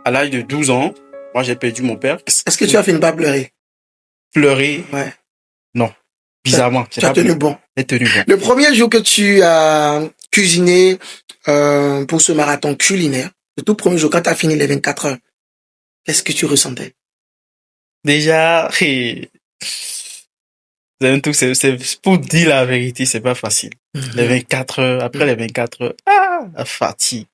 à l'âge de 12 ans, moi j'ai perdu mon père. Est-ce que tu as fini par pleurer? Pleurer? Ouais. Non. Bizarrement. Tu as tenu bon. J'ai tenu bon. Le premier jour que tu as cuisiné pour ce marathon culinaire, le tout premier jour quand tu as fini les 24 heures, qu'est-ce que tu ressentais? Déjà, c'est un truc, c'est pour dire la vérité, c'est pas facile. Les 24 heures, après les 24 heures, la fatigue.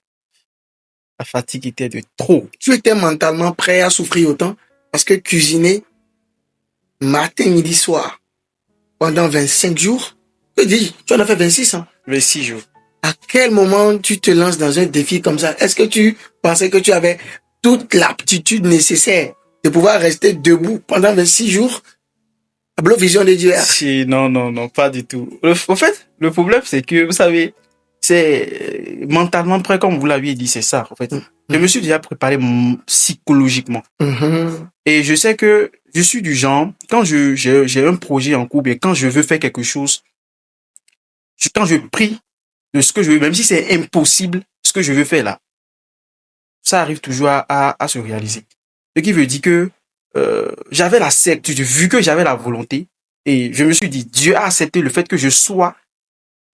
La fatigue était de trop. Tu étais mentalement prêt à souffrir autant? Parce que cuisiner matin, midi, soir, pendant 25 jours, je dis, tu en as fait 26, hein? 26 jours. À quel moment tu te lances dans un défi comme ça? Est-ce que tu pensais que tu avais toute l'aptitude nécessaire de pouvoir rester debout pendant 26 jours? À vision de Dieu. Non, pas du tout. Au fait, le problème, c'est que, vous savez, c'est mentalement prêt, comme vous l'aviez dit, c'est ça, en fait. Je me suis déjà préparé psychologiquement. Et je sais que je suis du genre, quand j'ai un projet en cours, bien, quand je veux faire quelque chose, quand je prie de ce que je veux, même si c'est impossible, ce que je veux faire là, ça arrive toujours à se réaliser. Ce qui veut dire que j'avais la certitude, vu que j'avais la volonté, et je me suis dit, Dieu a accepté le fait que je sois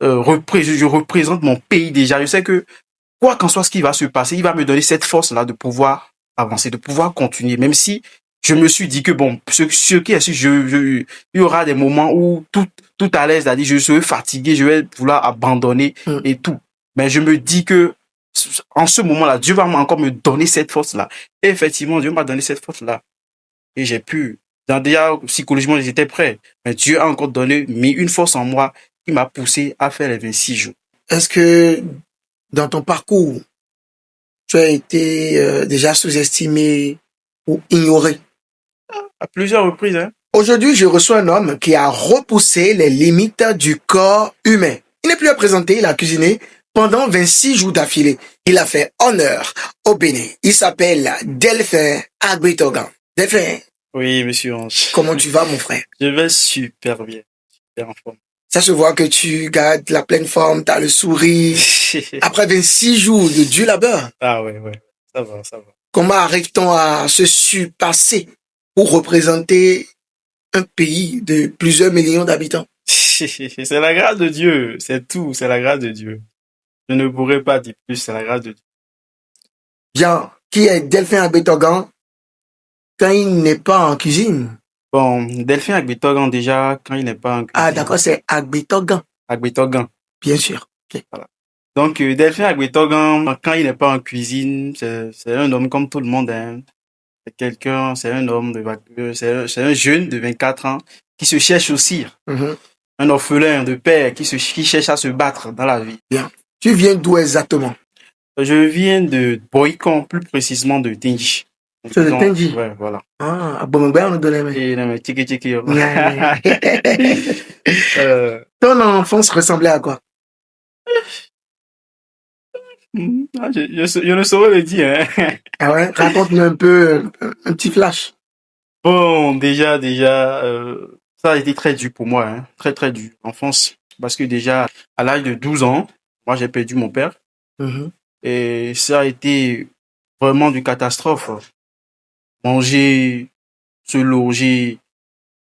je représente mon pays déjà. Je sais que quoi qu'en soit ce qui va se passer, il va me donner cette force-là de pouvoir avancer, de pouvoir continuer, même si je me suis dit que bon, ce qui est sûr, il y aura des moments où tout à l'aise, c'est-à-dire je serai fatigué, je vais vouloir abandonner et tout. Mais je me dis que en ce moment-là, Dieu va encore me donner cette force-là. Et effectivement, Dieu m'a donné cette force-là. Et j'ai pu, déjà psychologiquement, j'étais prêt. Mais Dieu a encore mis une force en moi qui m'a poussé à faire les 26 jours. Est-ce que dans ton parcours, tu as été déjà sous-estimé ou ignoré? À plusieurs reprises, hein. Aujourd'hui, je reçois un homme qui a repoussé les limites du corps humain. Il n'est plus à présenter, il a cuisiné pendant 26 jours d'affilée. Il a fait honneur au Bénin. Il s'appelle Delphin Agbitogan. Delphin. Oui, monsieur Ange. Comment tu vas, mon frère? Je vais super bien. Super en forme. Ça se voit que tu gardes la pleine forme, tu as le sourire. Après 26 jours de dur labeur. Ah ouais. Ça va. Comment arrive-t-on à se surpasser pour représenter un pays de plusieurs millions d'habitants? C'est la grâce de Dieu, c'est tout, c'est la grâce de Dieu. Je ne pourrais pas dire plus, c'est la grâce de Dieu. Bien, qui est Delphin Agbitogan quand il n'est pas en cuisine? Bon, Delphin Agbitogan déjà, quand il n'est pas en cuisine. Ah d'accord, c'est Agbitogan. Agbitogan. Bien sûr. Okay. Voilà. Donc, Delphin Agbitogan, quand il n'est pas en cuisine, c'est un homme comme tout le monde, hein. C'est un homme, c'est un jeune de 24 ans qui se cherche aussi. Un orphelin de père qui cherche à se battre dans la vie. Bien. Tu viens d'où exactement? Je viens de Boycon, plus précisément de Tingi. C'est de Tingi? Ouais, voilà. Ah, bon, on nous donne les mains. Tiki. Ton enfance ressemblait à quoi? Je ne saurais le dire. Hein. Ah ouais? Raconte-nous un peu, un petit flash. Bon, déjà, ça a été très dur pour moi, hein. Très dur, l'enfance. Parce que déjà, à l'âge de 12 ans, moi, j'ai perdu mon père. Et ça a été vraiment une catastrophe. Manger, se loger,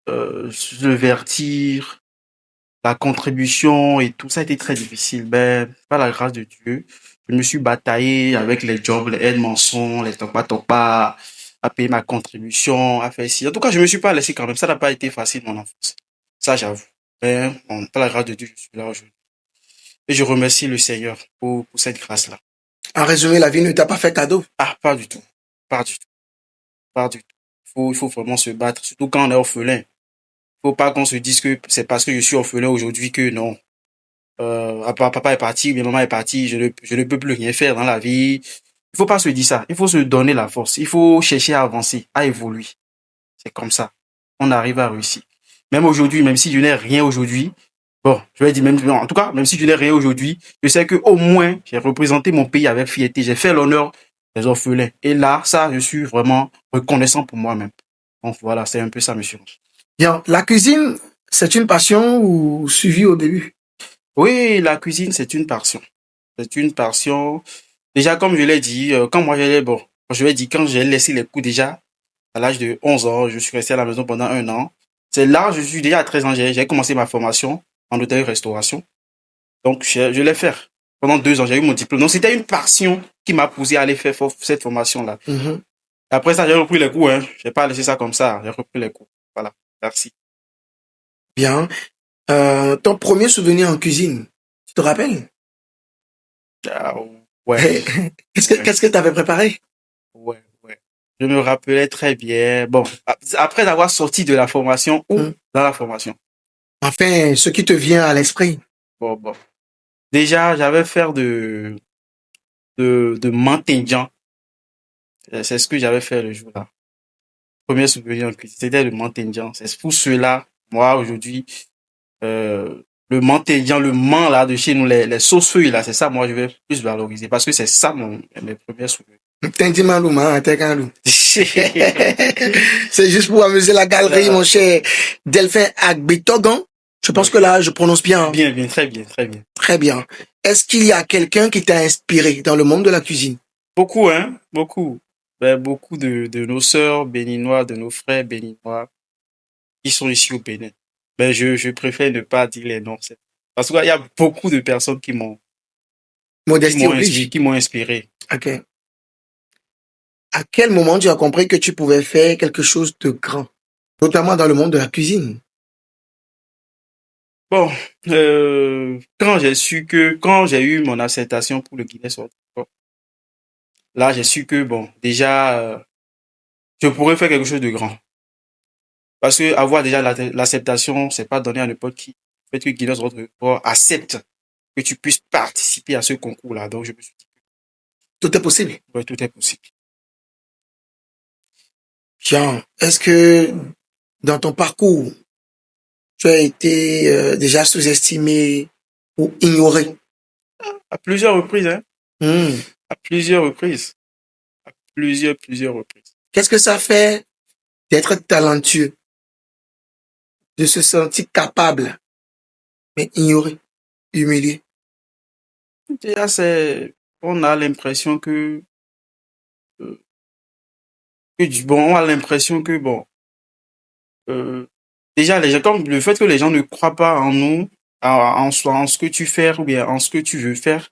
se vertir, la contribution et tout ça a été très difficile. Ben, par la grâce de Dieu, je me suis bataillé avec les jobs, les aides mensonges, les topa, à payer ma contribution, à faire ci. En tout cas, je me suis pas laissé quand même. Ça n'a pas été facile, mon enfance. Ça, j'avoue. Ben, bon, par la grâce de Dieu, je suis là aujourd'hui. Et je remercie le Seigneur pour cette grâce-là. En résumé, la vie ne t'a pas fait cadeau? Ah, pas du tout. Il faut vraiment se battre, surtout quand on est orphelin. Faut pas qu'on se dise que c'est parce que je suis orphelin aujourd'hui que non. Papa est parti, mais maman est partie, je ne peux plus rien faire dans la vie. Il faut pas se dire ça. Il faut se donner la force. Il faut chercher à avancer, à évoluer. C'est comme ça. On arrive à réussir. Même aujourd'hui, même si je n'ai rien aujourd'hui, bon, je vais dire en tout cas, même si je n'ai rien aujourd'hui, je sais que au moins j'ai représenté mon pays avec fierté. J'ai fait l'honneur des orphelins. Et là, ça, je suis vraiment reconnaissant pour moi-même. Donc voilà, c'est un peu ça, monsieur. Bien, la cuisine, c'est une passion ou suivi au début? Oui, la cuisine, c'est une passion. C'est une passion. Déjà, comme je l'ai dit, quand moi j'allais, bon, Je lui ai dit, quand j'ai laissé les cours déjà, à l'âge de 11 ans, je suis resté à la maison pendant 1 an. C'est là, je suis déjà à 13 ans, j'ai commencé ma formation en hôtellerie-restauration. Donc, je l'ai fait. Pendant 2 ans, j'ai eu mon diplôme. Donc, c'était une passion qui m'a poussé à aller faire cette formation-là. Après ça, j'ai repris les cours. Hein. J'ai pas laissé ça comme ça. J'ai repris les cours. Voilà. Merci. Bien. Ton premier souvenir en cuisine, tu te rappelles? Ah, ouais. Qu'est-ce que tu avais préparé? Ouais. Je me rappelais très bien. Bon, après avoir sorti de la formation ou dans la formation. Enfin, ce qui te vient à l'esprit. Bon. Déjà, j'avais fait de menthe indien. C'est ce que j'avais fait le jour-là. Premier souvenir en cuisine, c'était le menthe indien. C'est pour cela, moi, aujourd'hui, le menthe indien, le menthe là de chez nous, les sauces feuilles là, c'est ça, moi, je vais plus valoriser parce que c'est ça mes premiers souvenirs. C'est juste pour amuser la galerie, mon cher Delphin Agbetogan. Je pense que là, je prononce bien. Bien, très bien. Très bien. Est-ce qu'il y a quelqu'un qui t'a inspiré dans le monde de la cuisine? Beaucoup, hein, beaucoup. Ben, beaucoup de nos sœurs béninois, de nos frères béninois qui sont ici au Bénin. Ben, je préfère ne pas dire les noms. Parce qu'il y a beaucoup de personnes qui m'ont inspiré. Ok. À quel moment tu as compris que tu pouvais faire quelque chose de grand, notamment dans le monde de la cuisine? Bon, quand j'ai eu mon acceptation pour le Guinness World Record, là, j'ai su que, bon, déjà, je pourrais faire quelque chose de grand. Parce que avoir déjà l'acceptation, c'est pas donné à n'importe qui. Le fait que Guinness World Record accepte que tu puisses participer à ce concours-là. Donc, je me suis dit que tout est possible. Oui, tout est possible. Jean, est-ce que dans ton parcours, tu as été déjà sous-estimé ou ignoré? À plusieurs reprises, hein. À plusieurs reprises. À plusieurs reprises. Qu'est-ce que ça fait d'être talentueux, de se sentir capable, mais ignoré, humilié? Déjà, on a l'impression que, on a l'impression que, bon, déjà, les gens, comme le fait que les gens ne croient pas en nous, en ce que tu fais ou bien en ce que tu veux faire,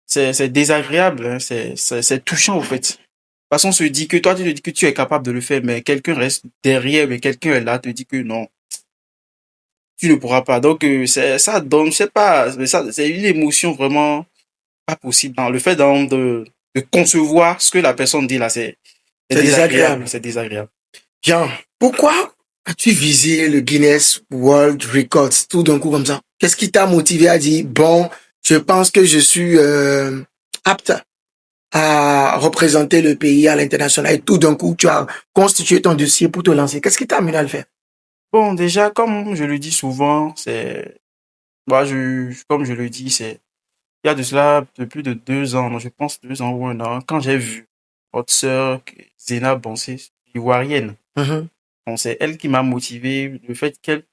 c'est désagréable, hein, c'est touchant, au fait. Parce qu'on se dit que toi, tu te dis que tu es capable de le faire, mais quelqu'un reste derrière, mais quelqu'un est là, te dit que non, tu ne pourras pas. Donc, ça donne, je sais pas, mais ça, c'est une émotion vraiment pas possible. Le fait de concevoir ce que la personne dit là, c'est désagréable. C'est désagréable. Jean, pourquoi as-tu visé le Guinness World Records tout d'un coup comme ça? Qu'est-ce qui t'a motivé à dire, bon, je pense que je suis apte à représenter le pays à l'international et tout d'un coup, tu as constitué ton dossier pour te lancer. Qu'est-ce qui t'a amené à le faire? Bon, déjà, comme je le dis souvent, comme je le dis, il y a de cela de plus de 2 ans, je pense 2 ans ou 1 an, quand j'ai vu votre sœur Zena Bansé, ivoirienne. Bon, c'est elle qui m'a motivé, le fait qu'elle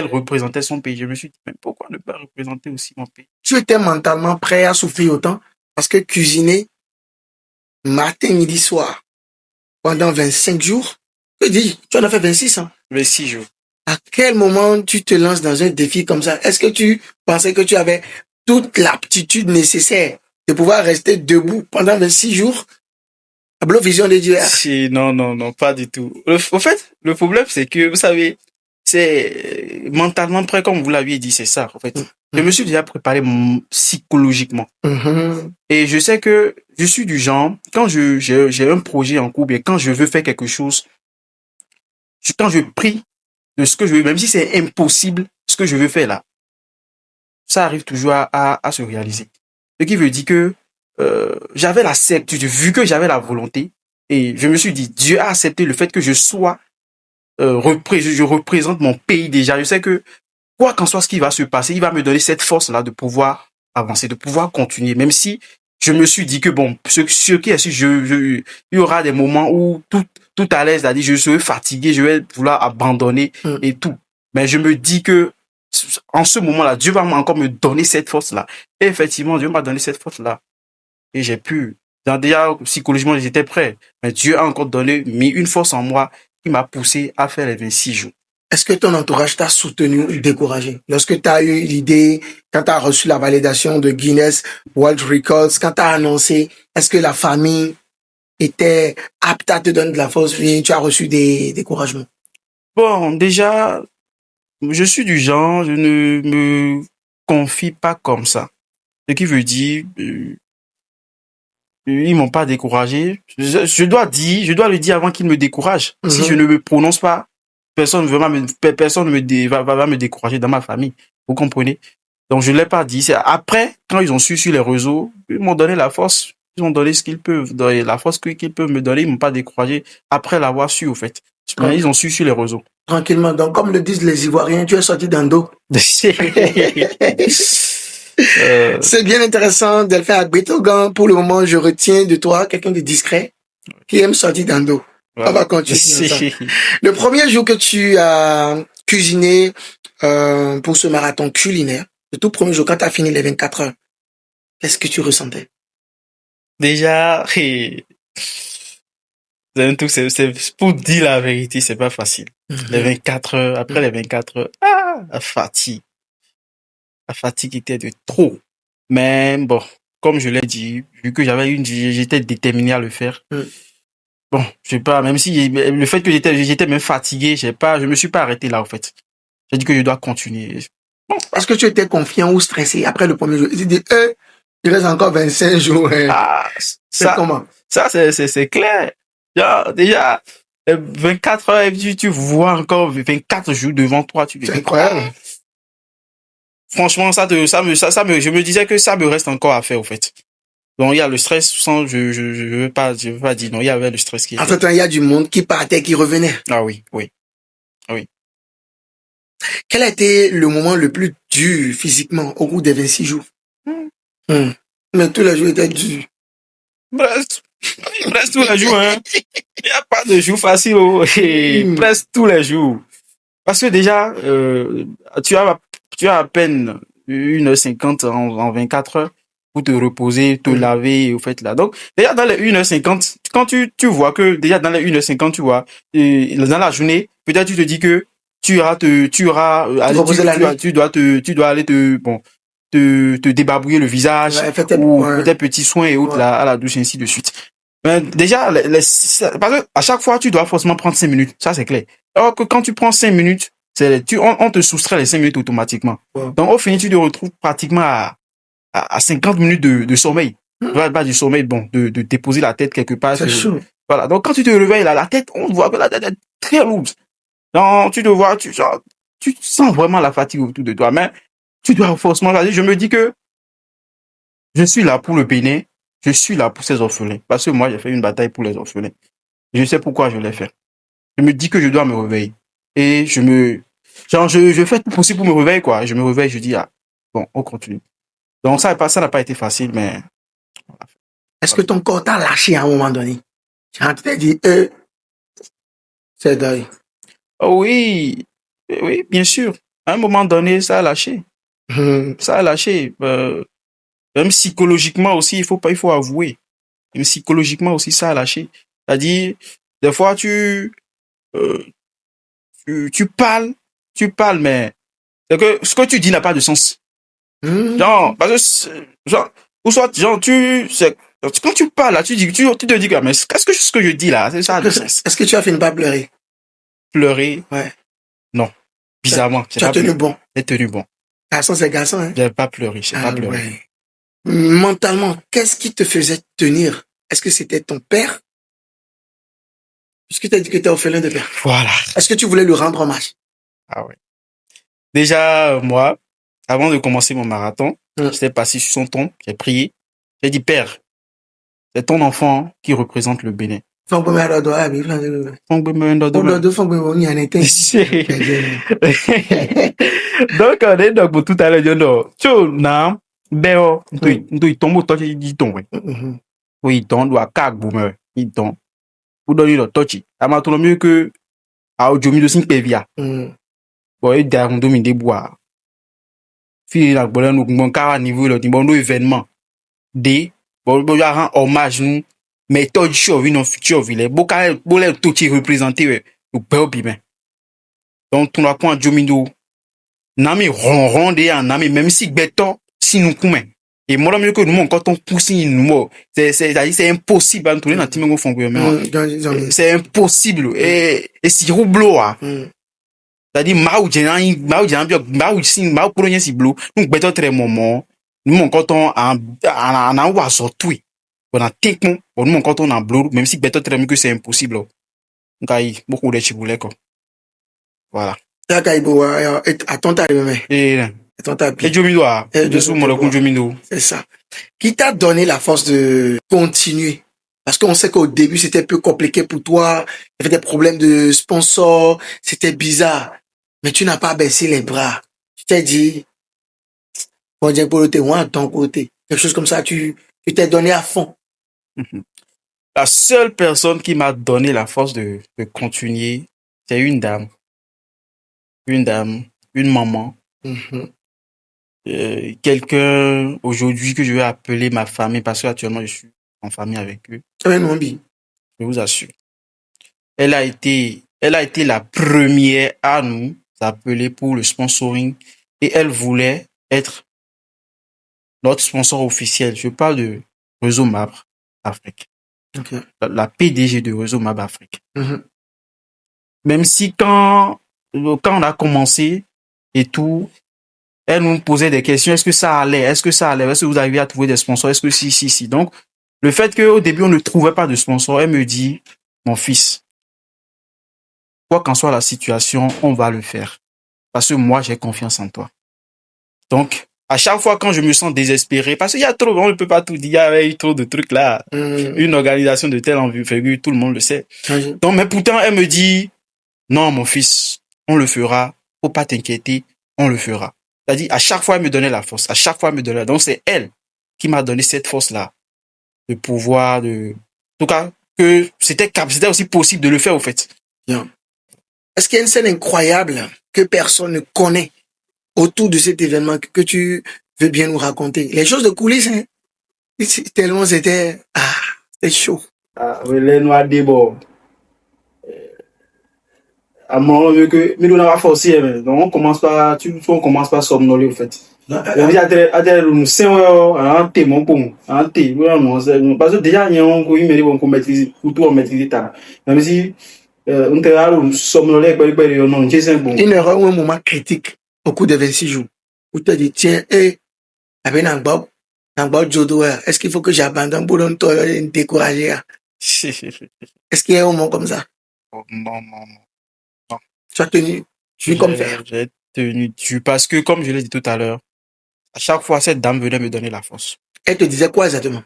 représentait son pays. Je me suis dit, mais pourquoi ne pas représenter aussi mon pays? Tu étais mentalement prêt à souffrir autant? Parce que cuisiner matin, midi, soir, pendant 25 jours, que dis, tu en as fait 26 ans. 26 jours. À quel moment tu te lances dans un défi comme ça? Est-ce que tu pensais que tu avais toute l'aptitude nécessaire de pouvoir rester debout pendant 26 jours? À vision de Dieu. Non, pas du tout. Au fait, le problème, c'est que, vous savez, c'est mentalement prêt, comme vous l'aviez dit, c'est ça, en fait. Je me suis déjà préparé psychologiquement. Et je sais que je suis du genre, quand j'ai un projet en cours, bien, quand je veux faire quelque chose, quand je prie de ce que je veux, même si c'est impossible, ce que je veux faire là, ça arrive toujours à se réaliser. Ce qui veut dire que j'avais la certitude, vu que j'avais la volonté, et je me suis dit, Dieu a accepté le fait que je sois je représente mon pays déjà. Je sais que quoi qu'en soit ce qui va se passer, il va me donner cette force-là de pouvoir avancer, de pouvoir continuer, même si je me suis dit que bon, ce qui est sûr, il y aura des moments où tout à l'aise, c'est-à-dire je serai fatigué, je vais vouloir abandonner et tout. Mais je me dis que en ce moment-là, Dieu va encore me donner cette force-là. Et effectivement, Dieu m'a donné cette force-là. Et j'ai pu Déjà, psychologiquement, j'étais prêt. Mais Dieu a encore mis une force en moi qui m'a poussé à faire les 26 jours. Est-ce que ton entourage t'a soutenu ou découragé? Lorsque tu as eu l'idée, quand tu as reçu la validation de Guinness World Records, quand tu as annoncé, est-ce que la famille était apte à te donner de la force, ou tu as reçu des découragements? Bon, déjà, je suis du genre, je ne me confie pas comme ça. Ce qui veut dire, ils m'ont pas découragé. Je dois le dire avant qu'ils me découragent. Si je ne me prononce pas, personne ne va me décourager dans ma famille. Vous comprenez? Donc, je l'ai pas dit. C'est après, quand ils ont su sur les réseaux, ils m'ont donné la force. Ils ont donné ce qu'ils peuvent, donner la force qu'ils peuvent me donner. Ils m'ont pas découragé après l'avoir su, au fait. Mais ils ont su sur les réseaux. Tranquillement. Donc, comme le disent les Ivoiriens, tu es sorti d'un dos. C'est bien intéressant, Delphin Agbetogan. Pour le moment, je retiens de toi quelqu'un de discret qui aime sortir d'un dos. Voilà. On va continuer. Le premier jour que tu as cuisiné pour ce marathon culinaire, le tout premier jour, quand tu as fini les 24 heures, qu'est-ce que tu ressentais? Déjà, c'est pour dire la vérité, c'est pas facile. Les 24 heures, après les 24 heures, la fatigue. La fatigue était de trop. Mais bon, comme je l'ai dit, vu que j'étais déterminé à le faire. Bon, je sais pas, même si le fait que j'étais même fatigué, je me suis pas arrêté là, en fait. J'ai dit que je dois continuer. Bon. Est-ce que tu étais confiant ou stressé après le premier jour? Tu dis, il reste encore 25 jours. C'est comment? Ça, c'est clair. Déjà, 24 heures, tu vois encore 24 jours devant toi. C'est incroyable. Franchement, je me disais que ça me reste encore à faire, au fait. Donc, il y a le stress, je veux pas dire non, il y avait le stress qui était. Entre-temps, il y a du monde qui partait, qui revenait. Ah oui. Quel a été le moment le plus dur physiquement au cours des 26 jours? Mais tous les jours étaient durs. Presque tous les jours, hein. Il n'y a pas de jour facile, presque tous les jours. Parce que déjà, tu as à peine 1h50 en 24 heures pour te reposer, te laver, au fait, là. Donc, déjà, dans les 1h50, quand tu vois que, déjà, dans les 1h50, tu vois, dans la journée, peut-être tu te dis que tu dois aller te débarbouiller le visage, ou peut-être petits soins et autres, là, à la douche, ainsi de suite. Mais déjà, parce que à chaque fois, tu dois forcément prendre 5 minutes. Ça, c'est clair. Alors que quand tu prends 5 minutes, on te soustrait les 5 minutes automatiquement. Donc, au final, tu te retrouves pratiquement à 50 minutes de sommeil. Pas du sommeil, bon, de déposer la tête quelque part. C'est chaud. Voilà. Donc, quand tu te réveilles, là, la tête, on voit que la tête est très lourde. Donc, tu sens vraiment la fatigue autour de toi. Mais tu dois forcément, je me dis que je suis là pour le Bénin. Je suis là pour ces orphelins. Parce que moi, j'ai fait une bataille pour les orphelins. Je sais pourquoi je l'ai fait. Je me dis que je dois me réveiller. Et je fais tout possible pour me réveiller, quoi. Je me réveille, je dis, bon, on continue. Donc, ça n'a pas été facile, mais. Est-ce que ton corps t'a lâché à un moment donné? Tu t'es dit, c'est deuil. Oh oui, bien sûr. À un moment donné, ça a lâché. Ça a lâché. Même psychologiquement aussi, il faut avouer. Même psychologiquement aussi, ça a lâché. C'est-à-dire, des fois, tu parles, mais c'est que ce que tu dis n'a pas de sens. Genre, parce que, ou soit, quand tu parles là, tu te dis, mais qu'est-ce que ce que je dis là? C'est ça. Est-ce que tu as fini par pleurer? Pleurer? Ouais. Non. Bizarrement. Tu as tenu bon. J'ai tenu bon. Garçon, c'est garçon, hein? J'ai pas pleuré, pas pleuré. Ouais. Mentalement, qu'est-ce qui te faisait tenir? Est-ce que c'était ton père? Puisque tu as dit que tu es orphelin de père. Voilà. Est-ce que tu voulais lui rendre hommage? Ah ouais. Déjà, moi, avant de commencer mon marathon, j'étais passé sur son tombe, j'ai prié. J'ai dit, Père, c'est ton enfant qui représente le Bénin. Donc, on est donc pour tout à l'heure, oui, donc, doit cagoumer, il donc, pour donner le touch. À tout le mieux que, à aujourd'hui, de 5 pévia. Bon, et derrière, on domine des bois. Fille, la bonne, nous, mon car à niveau, le bon événement. bon, y a un hommage, nous, mais toi, tu as vu non futur, il beaucoup tout qui représenté, le peuple, bien. Donc, tout le monde, Jomindo, nami ronron de ya nami même si beto si nous kume et moi mieux que nous quand on pousse nous c'est impossible en tout les natimengo font c'est impossible et si roublo c'est-à-dire mau si mau polonia si blo nous beto très moment nous quand on en wa surtout on a techno nous quand on en blo même si beto très que c'est impossible donc beaucoup de chiboulé quoi voilà. Attends, C'est ça. Qui t'a donné la force de continuer? Parce qu'on sait qu'au début, c'était un peu compliqué pour toi. Il y avait des problèmes de sponsors. C'était bizarre. Mais tu n'as pas baissé les bras. Tu t'es dit, bon, Dieu, pour le témoin, à ton côté. Quelque chose comme ça, tu t'es donné à fond. La seule personne qui m'a donné la force de continuer, c'est une dame, une maman, quelqu'un aujourd'hui que je vais appeler ma famille parce qu'actuellement je suis en famille avec eux. Je vous assure. Elle a été la première à nous appeler pour le sponsoring et elle voulait être notre sponsor officiel. Je parle de Réseau Mabre Afrique. Okay. La PDG de Réseau Mabre Afrique. Même si quand on a commencé et tout, elle nous posait des questions. Est-ce que ça allait? Est-ce que vous arrivez à trouver des sponsors? Est-ce que si. Donc, le fait qu'au début, on ne trouvait pas de sponsor, elle me dit, mon fils, quoi qu'en soit la situation, on va le faire. Parce que moi, j'ai confiance en toi. Donc, à chaque fois quand je me sens désespéré, parce qu'il y a trop, on ne peut pas tout dire, il y avait trop de trucs là. Une organisation de telle envergure, tout le monde le sait. Donc, mais pourtant, elle me dit, non, mon fils, on le fera. Faut pas t'inquiéter, on le fera. C'est-à-dire, à chaque fois, elle me donnait la force. À chaque fois, elle me donnait. Donc, c'est elle qui m'a donné cette force-là. De pouvoir, en tout cas, que c'était aussi possible de le faire, au fait. Bien. Est-ce qu'il y a une scène incroyable que personne ne connaît autour de cet événement que tu veux bien nous raconter? Les choses de coulisses, hein? Tellement c'était chaud. Les noirs débord. À un moment que mais on a pas forcé donc on commence pas somnoler en fait on dit à nous c'est un thé mon pont un thé parce que déjà il y a un coup il me maîtriser tout on maîtriser ta même si on te a somnoler non c'est bon une erreur ou un moment critique au cours de 26 jours où tu te dis tiens est-ce qu'il faut que j'abandonne pour ne pas décourager? Est-ce qu'il y a un moment comme ça? Non. Tu as tenu comme fer. J'ai tenu dessus parce que, comme je l'ai dit tout à l'heure, à chaque fois, cette dame venait me donner la force. Elle te disait quoi exactement?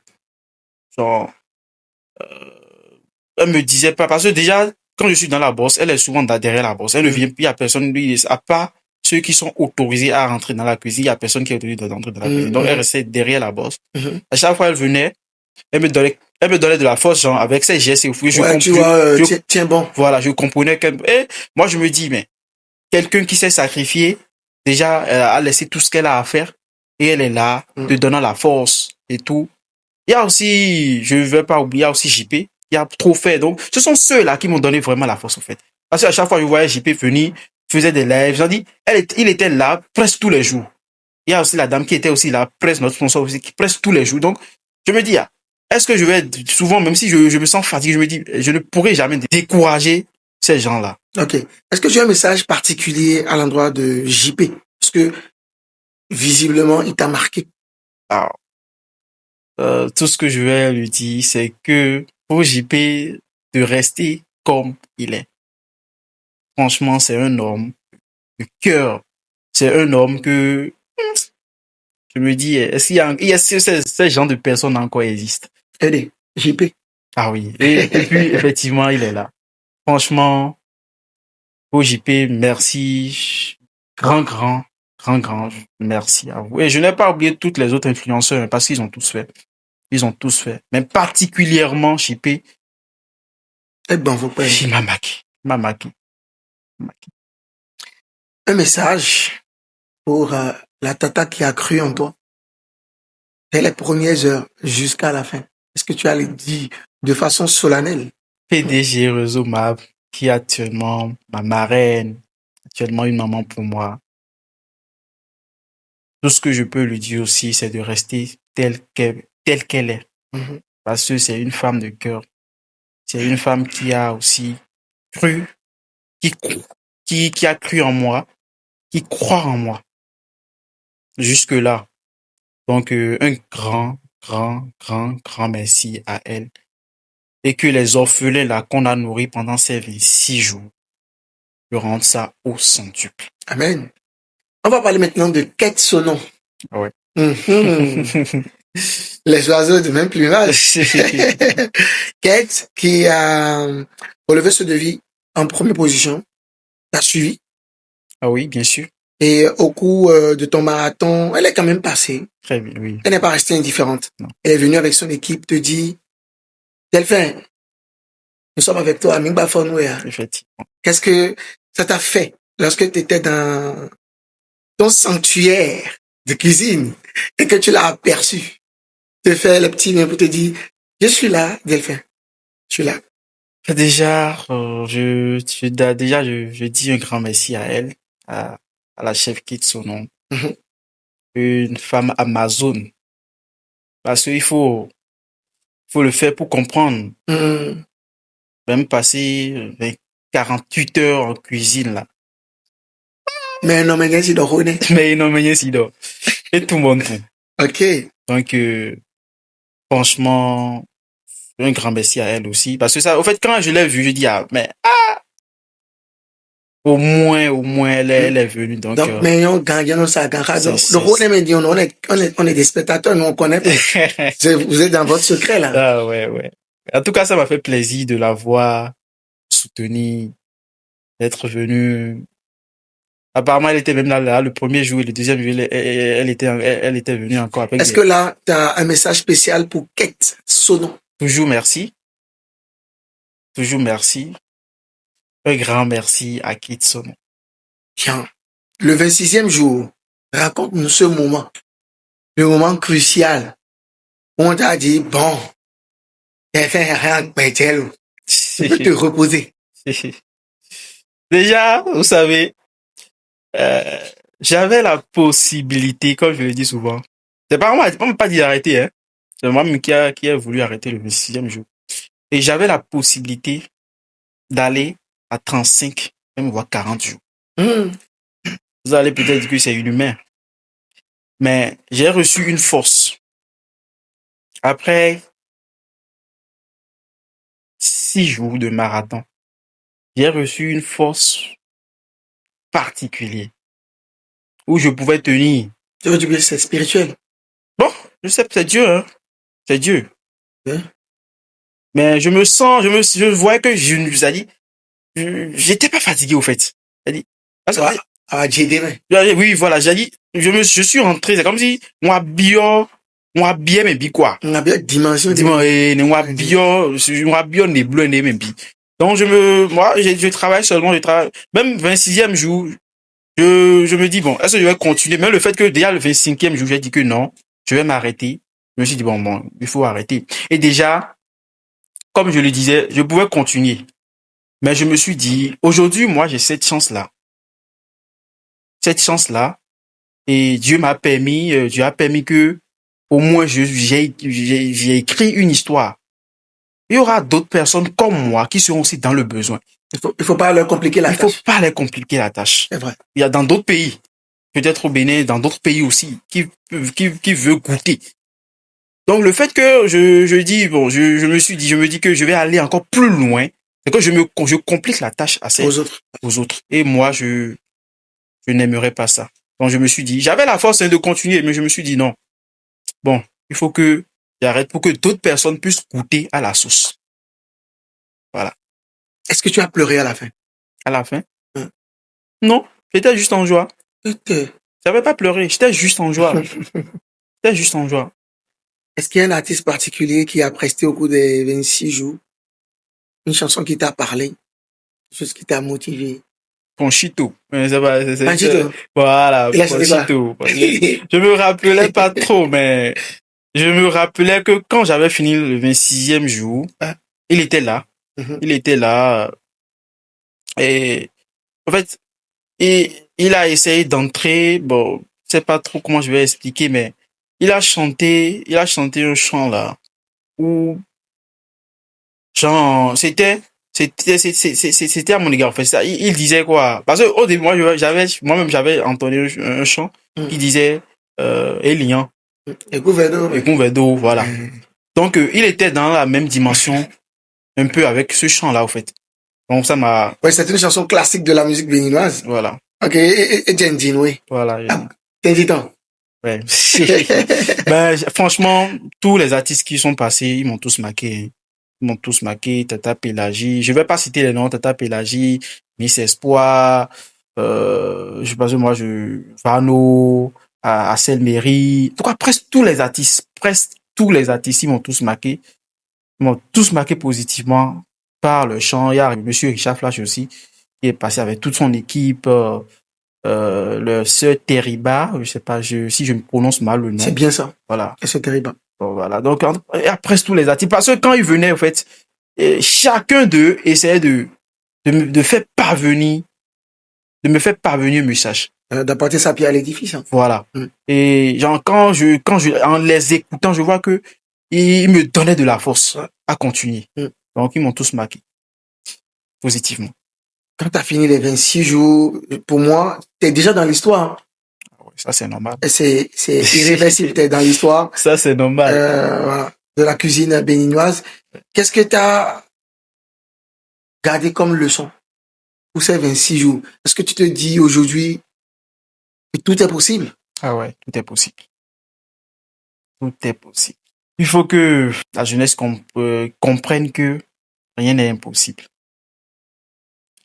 Genre, elle me disait pas, parce que déjà, quand je suis dans la bourse, elle est souvent derrière la bourse. Elle ne vient plus, il y a personne, à part ceux qui sont autorisés à rentrer dans la cuisine, il y a personne qui est autorisé d'entrer dans la cuisine. Donc, elle restait derrière la bourse. À chaque fois, elle venait, elle me donnait de la force, genre, avec ses gestes et fouilles. Tiens bon. Voilà, je comprenais et moi, je me dis, mais, quelqu'un qui s'est sacrifié, déjà, elle a laissé tout ce qu'elle a à faire et elle est là, te donnant la force et tout. Il y a aussi, je ne vais pas oublier, il y a aussi JP, il y a trop fait. Donc, ce sont ceux-là qui m'ont donné vraiment la force, en fait. Parce qu'à chaque fois, je voyais JP venir, faisait des lives, j'en dis, il était là presque tous les jours. Il y a aussi la dame qui était aussi là, presque notre sponsor aussi, presque tous les jours. Donc, je me dis, est-ce que je vais souvent, même si je me sens fatigué, je me dis, je ne pourrai jamais décourager ces gens-là. Ok. Est-ce que tu as un message particulier à l'endroit de JP? Parce que, visiblement, il t'a marqué. Alors, tout ce que je vais lui dire, c'est que pour JP de rester comme il est. Franchement, c'est un homme de cœur. C'est un homme que je me dis, est-ce qu'il y a ces genres de personnes encore existent? Allez, JP. Ah oui. Et puis, effectivement, il est là. Franchement, pour JP, merci. Grand merci à vous. Et je n'ai pas oublié toutes les autres influenceurs parce qu'ils ont tous fait. Ils ont tous fait. Mais particulièrement JP. Eh ben, faut pas. Il m'a marqué. Un message pour la tata qui a cru en toi. dès les premières heures jusqu'à la fin. Est-ce que tu as dit de façon solennelle? PDG Réseau Map, qui est actuellement ma marraine, actuellement une maman pour moi. Tout ce que je peux lui dire aussi, c'est de rester telle qu'elle est. Parce que c'est une femme de cœur. C'est une femme qui a aussi cru, qui a cru en moi, qui croit en moi. Jusque-là. Donc, un grand merci à elle. Et que les orphelins là qu'on a nourris pendant ces 26 jours, le rendent ça au centuple. Amen. On va parler maintenant de Kate Sonon. Ouais. Les oiseaux de même plumage. Kate, qui a relevé ce défi en première position, t'a suivi. Ah oui, bien sûr. Et au cours de ton marathon, elle est quand même passée. Très bien, oui. Elle n'est pas restée indifférente. Non. Elle est venue avec son équipe te dire, Delphin, nous sommes avec toi, Mingba Fonouya. Effectivement. Qu'est-ce que ça t'a fait lorsque tu étais dans ton sanctuaire de cuisine et que tu l'as aperçu? Te faire le petit main pour te dire, je suis là, Delphin. Je suis là. Déjà, je dis un grand merci à elle, à la chef Kate Sonon. Une femme Amazon. Parce qu'il faut le faire pour comprendre. Même passer 48 heures en cuisine, là. Mais non, mais c'est d'orone. Mais non, mais c'est d'or. Et tout le monde. Ok. Donc, franchement, un grand merci à elle aussi. Parce que ça, au fait, quand je l'ai vue, je dis, au moins, elle est venue. Donc, mais on gagne, ça gagne. On est des spectateurs, nous on connaît pas. Vous êtes dans votre secret, là. Ah, ouais. En tout cas, ça m'a fait plaisir de la voir, soutenir, d'être venue. Apparemment, elle était même là le premier jour et le deuxième jour, elle était venue encore avec. Est-ce que là, tu as un message spécial pour Kate Sonon? Toujours merci. Toujours merci. Un grand merci à Kate Sonon. Tiens, le 26e jour, raconte-nous ce moment. Le moment crucial. Où on t'a dit, bon, t'as fait rien de pétel. Tu peux te reposer. Déjà, vous savez, j'avais la possibilité, comme je le dis souvent, c'est pas moi, on m'a pas dit d'arrêter, hein. C'est moi-même qui a voulu arrêter le 26e jour. Et j'avais la possibilité d'aller à 35, même voire 40 jours. Vous allez peut-être dire que c'est inhumain. Mais j'ai reçu une force. Après 6 jours de marathon, j'ai reçu une force particulière où je pouvais tenir. Tu veux dire que c'est spirituel? Bon, je sais que c'est Dieu, hein. C'est Dieu. Hein? Mais je voyais que j'étais pas fatigué, au fait. Oui, voilà, j'ai dit, je suis rentré, c'est comme si, moi bien mes bi quoi. On a bien dimension. Moi bien les bleus, les mêmes bi. Donc, je travaille seulement, même 26e jour, je me dis, bon, est-ce que je vais continuer? Même le fait que déjà le 25e jour, j'ai dit que non, je vais m'arrêter. Je me suis dit, bon, il faut arrêter. Et déjà, comme je le disais, je pouvais continuer. Mais je me suis dit, aujourd'hui, moi, j'ai cette chance-là. Et Dieu a permis que, au moins, j'ai écrit une histoire. Il y aura d'autres personnes comme moi qui seront aussi dans le besoin. Il faut pas leur compliquer la tâche. Il faut pas leur compliquer la tâche. C'est vrai. Il y a dans d'autres pays, peut-être au Bénin, dans d'autres pays aussi, qui veut goûter. Donc, le fait que je me dis que je vais aller encore plus loin, c'est que je complique la tâche aux autres. Et moi, je n'aimerais pas ça. Donc, je me suis dit, j'avais la force de continuer, mais je me suis dit non. Bon, il faut que j'arrête pour que d'autres personnes puissent goûter à la sauce. Voilà. Est-ce que tu as pleuré à la fin? À la fin? Non, j'étais juste en joie. J'avais pas pleuré, j'étais juste en joie. Est-ce qu'il y a un artiste particulier qui a presté au cours des 26 jours? Une chanson qui t'a parlé? Quelque chose qui t'a motivé? Ponchito. Ponchito. Voilà, Ponchito. Je me rappelais pas trop, mais je me rappelais que quand j'avais fini le 26e jour, il était là. Il était là. Et en fait, il a essayé d'entrer. Bon, je sais pas trop comment je vais expliquer, mais il a chanté un chant là où genre c'était à mon égard en fait. Ça, il disait quoi? Parce que au début moi-même j'avais entendu un chant qui disait Elian. Et Gouverneau. Voilà. Donc, il était dans la même dimension, un peu avec ce chant-là, au fait. Donc, ça m'a... Ouais, c'est une chanson classique de la musique béninoise. Voilà. Ok, et Djendine, oui. Voilà. T'es dit tant. Ouais. Ben, franchement, tous les artistes qui sont passés, ils m'ont tous marqué. Ils m'ont tous marqué. Tata Pélagie. Je vais pas citer les noms. Tata Pélagie, Miss Espoir, je sais pas, Vano, Assel Méry. En tout cas, presque tous les artistes, ils m'ont tous marqué. Ils m'ont tous marqué positivement par le chant. Il y a Monsieur Richard Flash aussi, qui est passé avec toute son équipe, le Sir Teriba, je sais pas si je me prononce mal le nom. C'est bien ça. Voilà. C'est Teriba. Bon, voilà. Donc, après tous les artistes, parce que quand ils venaient, en fait, chacun d'eux essayait de me faire parvenir un message. D'apporter sa pierre à l'édifice. Hein. Voilà. Et genre, en les écoutant, je vois que ils me donnaient de la force à continuer. Donc, ils m'ont tous marqué. Positivement. Quand tu as fini les 26 jours, pour moi, tu es déjà dans l'histoire. Ça, c'est normal. C'est irréversible, tu es dans l'histoire. Ça, c'est normal. Voilà, de la cuisine béninoise. Qu'est-ce que tu as gardé comme leçon pour ces 26 jours? Est-ce que tu te dis aujourd'hui que tout est possible? Ah ouais, tout est possible. Tout est possible. Il faut que la jeunesse comprenne que rien n'est impossible.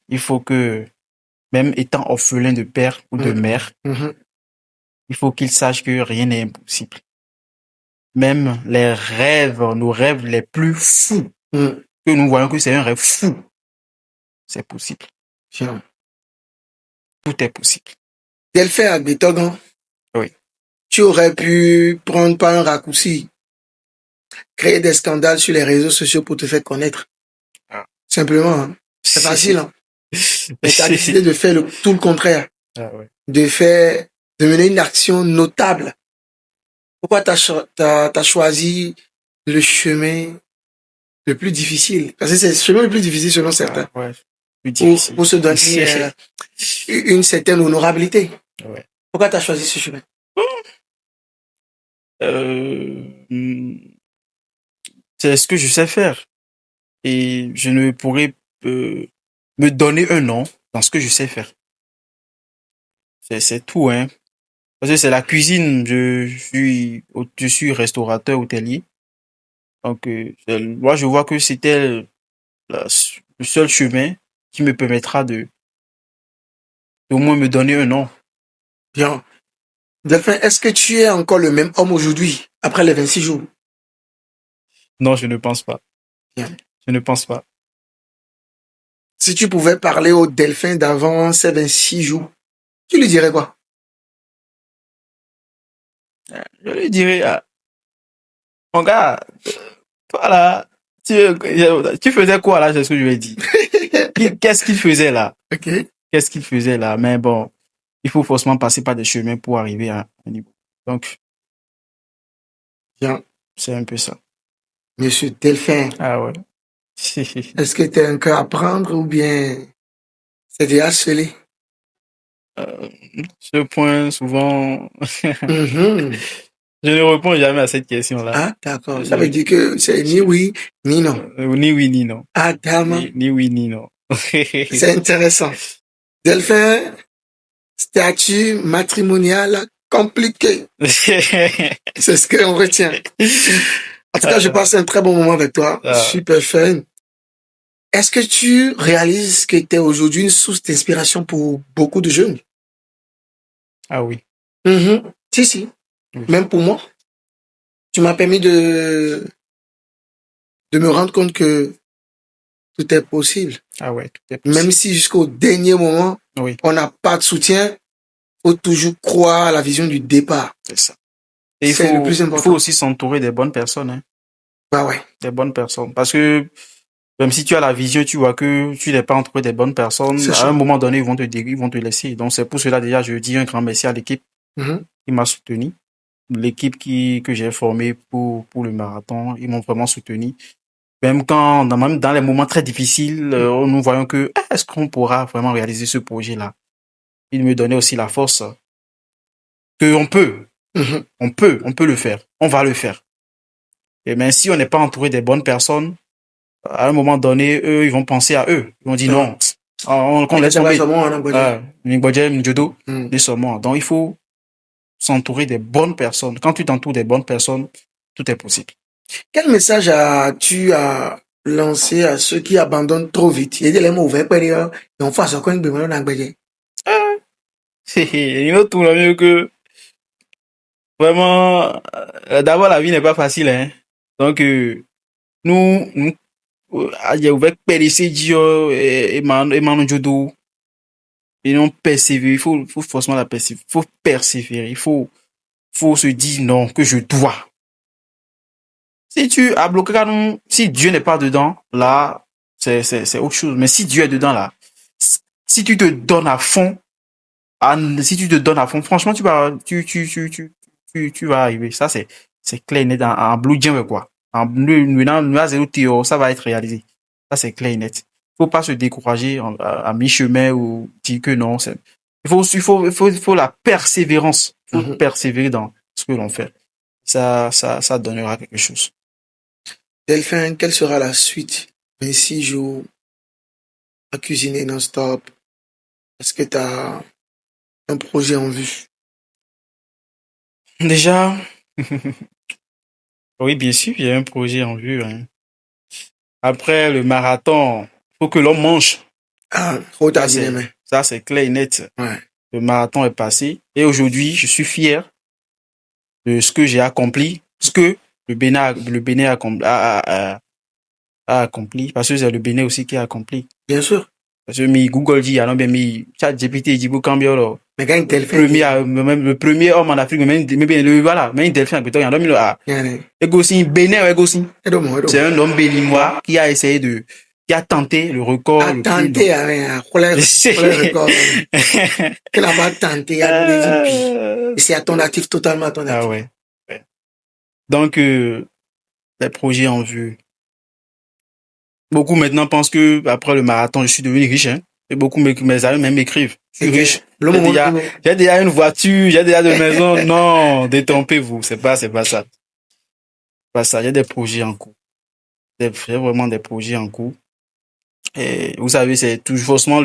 Il faut que, même étant orphelin de père ou de mère, il faut qu'il sache que rien n'est impossible. Même nos rêves les plus fous, que nous voyons que c'est un rêve fou, c'est possible. Tout est possible. Delphin à Bétogan. Oui. Tu aurais pu prendre par un raccourci, créer des scandales sur les réseaux sociaux pour te faire connaître. Simplement, hein. C'est facile. Hein. Mais tu as décidé de faire tout le contraire. De mener une action notable. Pourquoi tu as choisi le chemin le plus difficile? Parce que c'est le chemin le plus difficile selon certains. Pour se donner une certaine honorabilité. Pourquoi tu as choisi ce chemin? C'est ce que je sais faire. Et je ne pourrais me donner un nom dans ce que je sais faire. C'est tout, hein. Parce que c'est la cuisine. Je suis restaurateur hôtelier. Donc, moi, je vois que c'était le seul chemin qui me permettra de au moins me donner un nom. Bien. Delphin, est-ce que tu es encore le même homme aujourd'hui, après les 26 jours? Non, je ne pense pas. Bien. Je ne pense pas. Si tu pouvais parler au Delphin d'avant ces 26 jours, tu lui dirais quoi? Je lui dirais, mon gars, toi là, tu faisais quoi là, c'est ce que je lui ai dit. Qu'est-ce qu'il faisait là? Qu'est-ce qu'il faisait là? Mais bon, il faut forcément passer par des chemins pour arriver à un niveau. Donc, bien. C'est un peu ça. Monsieur Delphin. Ah ouais. Est-ce que tu as un cœur à prendre ou bien c'est déjà scellé? Ce point, souvent, je ne réponds jamais à cette question-là. Ah, d'accord. Ça veut dire que c'est ni oui, ni non. Ni oui, ni non. Ah, dame. Ni oui, ni non. C'est intéressant. Delphin, statut matrimonial compliqué. C'est ce qu'on retient. En tout cas, je passe un très bon moment avec toi. Super fun. Est-ce que tu réalises que tu es aujourd'hui une source d'inspiration pour beaucoup de jeunes? Ah oui. Si. Oui. Même pour moi. Tu m'as permis de me rendre compte que tout est possible. Ah ouais, tout est possible. Même si jusqu'au dernier moment, on n'a pas de soutien, faut toujours croire à la vision du départ. C'est ça. Et c'est le plus il important. faut aussi s'entourer des bonnes personnes. Hein. Bah ouais. Des bonnes personnes. Parce que même si tu as la vision, tu vois que tu n'es pas entouré des bonnes personnes, à un moment donné, ils vont te laisser. Donc c'est pour cela déjà, je dis un grand merci à l'équipe qui m'a soutenu. L'équipe que j'ai formée pour le marathon, ils m'ont vraiment soutenu. Même dans les moments très difficiles, nous voyons que est-ce qu'on pourra vraiment réaliser ce projet-là? Ils me donnaient aussi la force que on peut le faire, on va le faire. Et mais si on n'est pas entouré des bonnes personnes, à un moment donné, eux, ils vont penser à eux. Ils vont dire non, on laisse tomber. Donc il faut s'entourer des bonnes personnes. Quand tu t'entoures des bonnes personnes, tout est possible. Quel message as-tu à lancer à ceux qui abandonnent trop vite? Il y a des mots ouverts, et on fait ça quand ils besoin d'un bébé. Il y a tout mieux que vraiment. D'abord, la vie n'est pas facile, hein. Donc nous il y a ouvert périsser Dio et Manu Jodo. Et non persévérer. Il faut forcément la persévérer. Il faut persévérer. Il faut se dire non, que je dois. Si tu as bloqué, si Dieu n'est pas dedans, là, c'est autre chose. Mais si Dieu est dedans, là, si tu te donnes à fond, franchement, tu vas arriver. Ça, c'est clair et net en blue jam, quoi. En bleu, ça va être réalisé. Ça, c'est clair et net. Faut pas se décourager à mi-chemin ou dire que non. Il faut la persévérance. Il faut persévérer dans ce que l'on fait. Ça donnera quelque chose. Delphin, quelle sera la suite? 26 jours à cuisiner non-stop. Est-ce que tu as un projet en vue? Déjà, oui, bien sûr, il y a un projet en vue. Hein. Après le marathon, faut que l'homme mange. Ça, c'est clair et net. Ouais. Le marathon est passé. Et aujourd'hui, je suis fier de ce que j'ai accompli, ce que le Bénin a accompli, parce que c'est le Bénin aussi qui a accompli. Bien sûr. Parce que Google dit, alors bien, ChatGPT dit, Bukambio, mais quand le premier homme en Afrique, même Delphin, il y a Bénin, c'est un homme béninois qui a essayé qui a tenté le record. Qu'il a pas tenté, c'est à ton actif, totalement à ton actif. Ah ouais. Donc, les projets en vue. Beaucoup maintenant pensent que après le marathon, je suis devenu riche, hein. Et beaucoup mes amis même m'écrivent. Je suis riche. J'ai déjà une voiture, j'ai déjà des maisons. Non, détrompez-vous. C'est pas ça. Pas ça. Il y a des projets en cours. Il y a vraiment des projets en cours. Et vous savez, c'est toujours forcément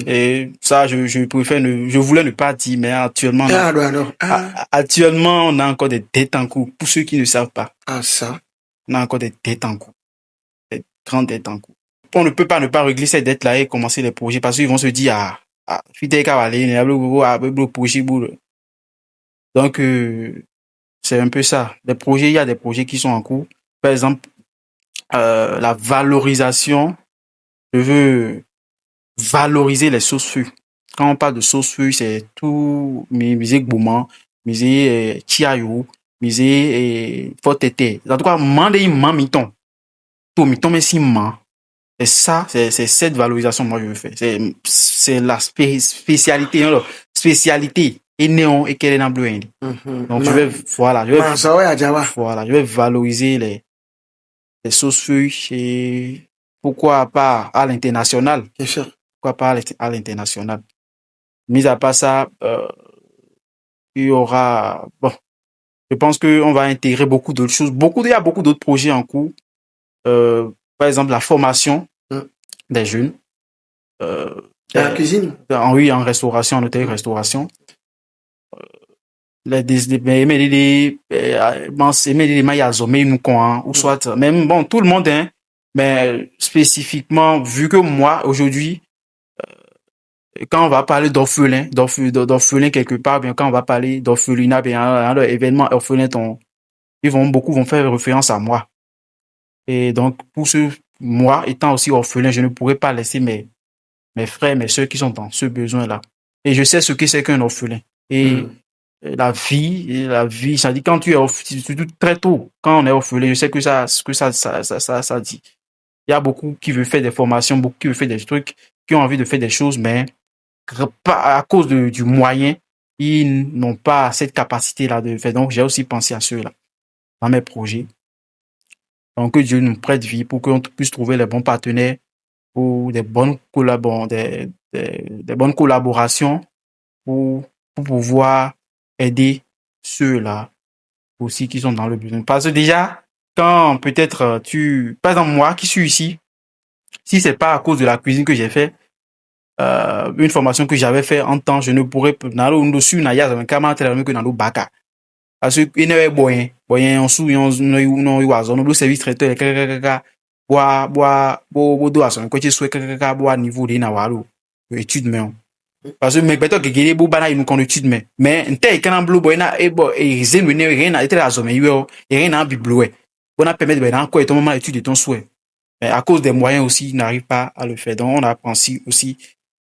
et ça, je préfère je voulais ne pas dire, mais actuellement, actuellement, on a encore des dettes en cours. Pour ceux qui ne savent pas. Ça. On a encore des dettes en cours. Des grandes dettes en cours. On ne peut pas ne pas régler ces dettes-là et commencer les projets parce qu'ils vont se dire, donc, c'est un peu ça. Il y a des projets qui sont en cours. Par exemple, la valorisation. Je veux valoriser les sauces-feuilles. Quand on parle de sauces-feuilles, c'est tout, musique Bouman, musique Chiayou, musique Fortete. En tout cas, miton. Tout miton, mais si man. Et ça, c'est cette valorisation, moi, je veux faire. C'est la spécialité, spécialité. Et néon, et quel est bleu. Donc, je vais valoriser les sauces-feuilles et pourquoi pas à l'international. Bien sûr. Pourquoi pas à l'international. Mis à part ça, il y aura, je pense qu'on va intégrer beaucoup d'autres choses. Il y a beaucoup d'autres projets en cours. Par exemple, la formation des jeunes. Dans la cuisine? Oui, en restauration, en hôtellerie-restauration. Ou soit, même, bon, tout le monde, hein, mais spécifiquement, vu que moi, aujourd'hui, quand on va parler d'orphelin quelque part, bien, quand on va parler d'orphelinat, bien, un événement orphelin, beaucoup vont faire référence à moi. Et donc, moi, étant aussi orphelin, je ne pourrais pas laisser mes frères, mes soeurs qui sont dans ce besoin-là. Et je sais ce que c'est qu'un orphelin. Et la vie, ça dit quand tu es surtout très tôt, quand on est orphelin, je sais que ça dit. Il y a beaucoup qui veulent faire des formations, beaucoup qui veulent faire des trucs, qui ont envie de faire des choses, mais pas à cause du moyen, ils n'ont pas cette capacité-là de le faire. Donc, j'ai aussi pensé à ceux-là dans mes projets. Donc, que Dieu nous prête vie pour qu'on puisse trouver les bons partenaires pour des bonnes bonnes collaborations pour pouvoir aider ceux-là aussi qui sont dans le besoin. Parce que déjà, quand peut-être par exemple, moi qui suis ici, si c'est pas à cause de la cuisine que j'ai fait, une formation que j'avais fait en temps, je ne pourrais pas, parce que il n'est boyen on sou no iwazo no service traiteur kaka bo do aso ko che kaka bo niveau de na walo étude mais parce que mais beto que gele bo bana inu kon étude mais nte kana blue boy na e zenu ne rien na etre azo mais yo et rien na biblo on a permettre ben encore ton moment étude ton souhait mais à cause des moyens aussi il n'arrive pas à le faire donc on a pensé aussi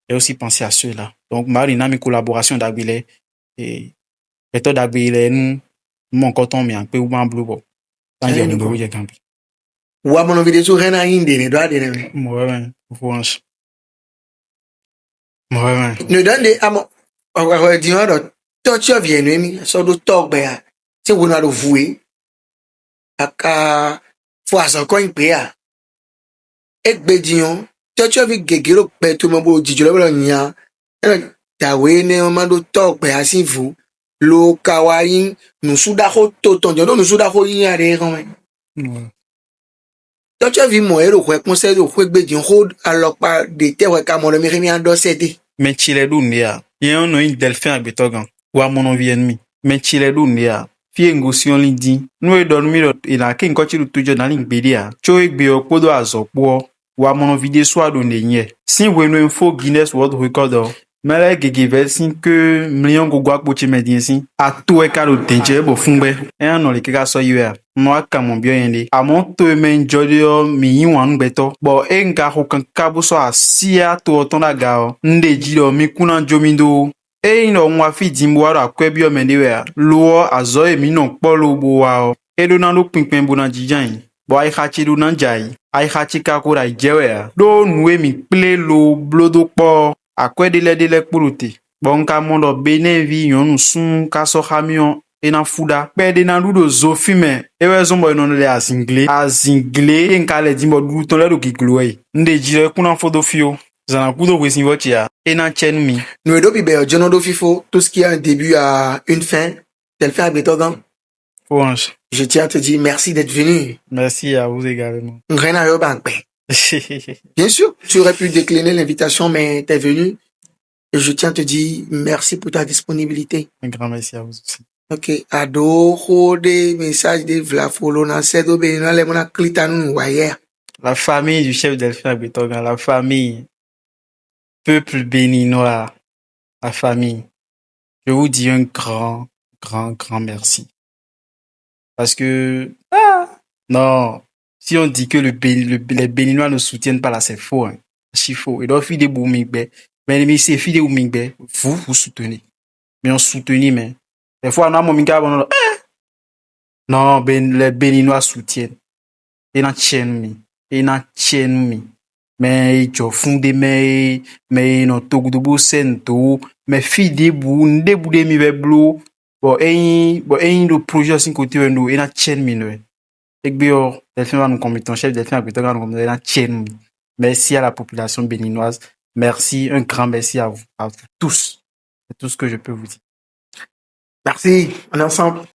et aussi pensé à ceux-là donc marina mi collaboration d'Abilé et méthode d'Abilé nous mon coton mi pe uma blue bo tanje ndo je kampi wa mono video so rena inde ne do ade ne mo ouais ne dande amo wa di ho do touch of ye no mi so do talk be ya ti wo na do voué aka fo aso ko npe ya egbedion touch of gegero pe to mo bo jijo lo nya tawe ne o ma do talk be asin fu lo kawarin nusuda ho to tonjo no nusuda ho yin are kan Tọ́jọ́ vi mọ̀ ẹ́rò kọ́ ẹkún sẹ́rò kó gbèjì ń hold alọ́pàá de tẹ́wọ̀ ká mọ̀ lọ́mí rí à ń dọ́sẹ̀ dé. Mais chile dunia, yéen no in delphin agbetogan, wa mono vienmi. Mais chile dunia, fie ngosion lindi, nou e don mi ina ke nkochi lu tujo na ling bedia. Cho egbe okpodo azokpo, wa mono video so do nenye. Sin weno info Guinness World Record. Mele gege sin que million gogwa kpoche medien sin. A to e ka do tenje bo funbe. E an le keka so yue. Mo aka mon bio yende. Amon to men jodio mi yiwan beto. Bo e nka ho kan kabo so asia to tonda gao. Nde jido mi kuna jomindo. E ino nwa fi dimbo ara kwebio mendewe. Lo azo e mi non polo bo wao. E do nan lo pinpen bo nan jijan. Bo ai hachi do nan jai. Ai hachi ka ko dai jewe. Do nwe mi ple lo blodo po. Akwe dele kpuruti. Bon ka mondo bene vi yon sun ka so hamion ena fuda. Pede na ludo zofime. Ewe zombo eno le azingle. Azingle enka le dimbo duton le do gigloe. Nde jire kuna fodo fio. Zana kudo wesin votia. Ena chen mi. Nous et dopi ben jono do fifo tout ce qui a un début a une fin. Tel fait Agbetogan. Orange. Je tiens à te dire merci d'être venu. Merci à vous également. Rien yo bank. Bien sûr, tu aurais pu décliner l'invitation, mais t'es venu. Et je tiens à te dire merci pour ta disponibilité. Un grand merci à vous aussi. Ok. Ado, des messages de Vlafolo, na sedo benina le mona klitanu waye. La famille du chef Delphin Agbetogan, la famille, peuple béninois, la famille. Je vous dis un grand merci. Parce que, non, si on dit que les Béninois ne soutiennent pas là, c'est faux, hein. C'est faux. Et donc, fille de Boumingbe, mais c'est fille de Boumingbe, vous soutenez. Mais on soutenit, mais, des fois, on a mon minga, non, les Béninois soutiennent. Et na tchen mi. Mais, ils ont fondé, mais, non, togudobo sento, mais fille de Boumingbe, mi veblo, bon, le projet aussi côté wendo et na chaîne mine. Ekbio, Delphin va nous commettre, chef Delphin Agbetogan va nous commettre na chaîne. Merci à la population béninoise. Merci, un grand merci à vous tous. C'est tout ce que je peux vous dire. Merci, on est ensemble.